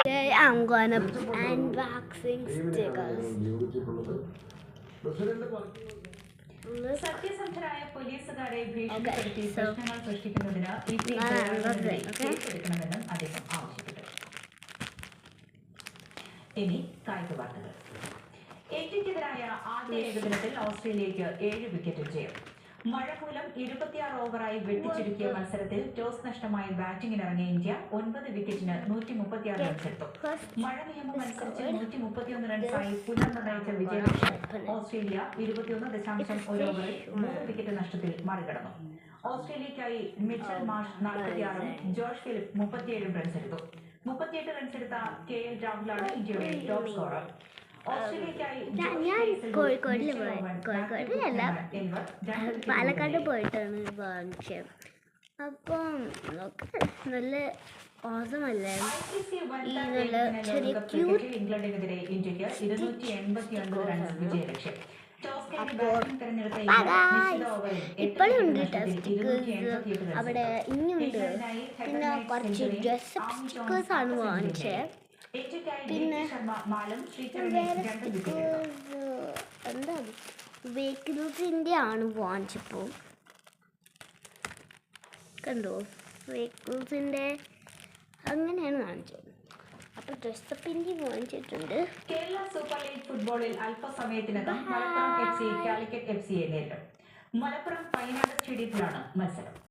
Today I'm gonna unboxing stickers. സത്യസന്ധരായ പോലീസുകാരെ ഭീഷണിപ്പെടുത്തി പ്രശ്നങ്ങൾ സൃഷ്ടിക്കുന്നതിന് കേസെടുക്കണമെന്നും അദ്ദേഹം ആവശ്യപ്പെട്ടു. ഇനി കായിക വാർത്തകൾ. ഇന്ത്യക്കെതിരായ ആദ്യ ഏകദിനത്തിൽ ഓസ്ട്രേലിയയ്ക്ക് 7 വിക്കറ്റ് ജയം. മഴ മൂലം 26 ഓവറായി വെട്ടിച്ചുരുക്കിയ മത്സരത്തിൽ ടോസ് നഷ്ടമായി ബാറ്റിംഗിനിറങ്ങിയ ഇന്ത്യ 9 വിക്കറ്റിന് 136 റൺസെടുത്തു. മഴ നിയമം അനുസരിച്ച് 131 റൺസായി പുനർനിർണയിച്ച വിജയലക്ഷ്യം ഓസ്ട്രേലിയ 21.1 ഓവറിൽ 3 വിക്കറ്റ് നഷ്ടത്തിൽ മറികടന്നു. ഓസ്ട്രേലിയയ്ക്കായി മിച്ചൽ മാർഷ് 46 ജോഷ് ഫിലിപ്പ് 37 റൺസെടുത്തു. 38 റൺസെടുത്ത KL രാഹുലാണ് ഇന്ത്യയുടെ ടോപ്പ് സ്കോറർ. ഞാൻ കോഴിക്കോടിലല്ല പാലക്കാട് പോയിട്ടാണ് വാങ്ങിച്ചത്. അപ്പം നല്ല ഓസമല്ലേ, ഈ നല്ല ചെറിയ ക്യൂട്ട്. ഇപ്പോഴും ഉണ്ട് സ്റ്റിക്കേഴ്സ് അവിടെ, ഇനിയുണ്ട്. പിന്നെ കുറച്ച് ഡ്രസ് സ്റ്റിക്കേഴ്സ് ആണ് വാങ്ങിച്ചത്. പിന്നെ വേറെ സ്റ്റിക്കേഴ്സ് എന്താ വെഹിക്കിൾസിൻ്റെ ആണ് വാങ്ങിച്ചപ്പോൾ. കണ്ടോ, വെഹിക്കിൾസിൻ്റെ അങ്ങനെയാണ് വാങ്ങിച്ചത്. അപ്പോൾ ഡ്രസ്സപ്പിൻ്റെ വാങ്ങിച്ചിട്ടുണ്ട്. കേരള സൂപ്പർ ലീഗ് ഫുട്ബോളിൽ അല്പസമയത്തിനകം മലപ്പുറം FC കാലിക്കറ്റ് FCയെ നേരിടും. മലപ്പുറം പൈനാട് സ്റ്റേഡിയത്തിലാണ് മത്സരം.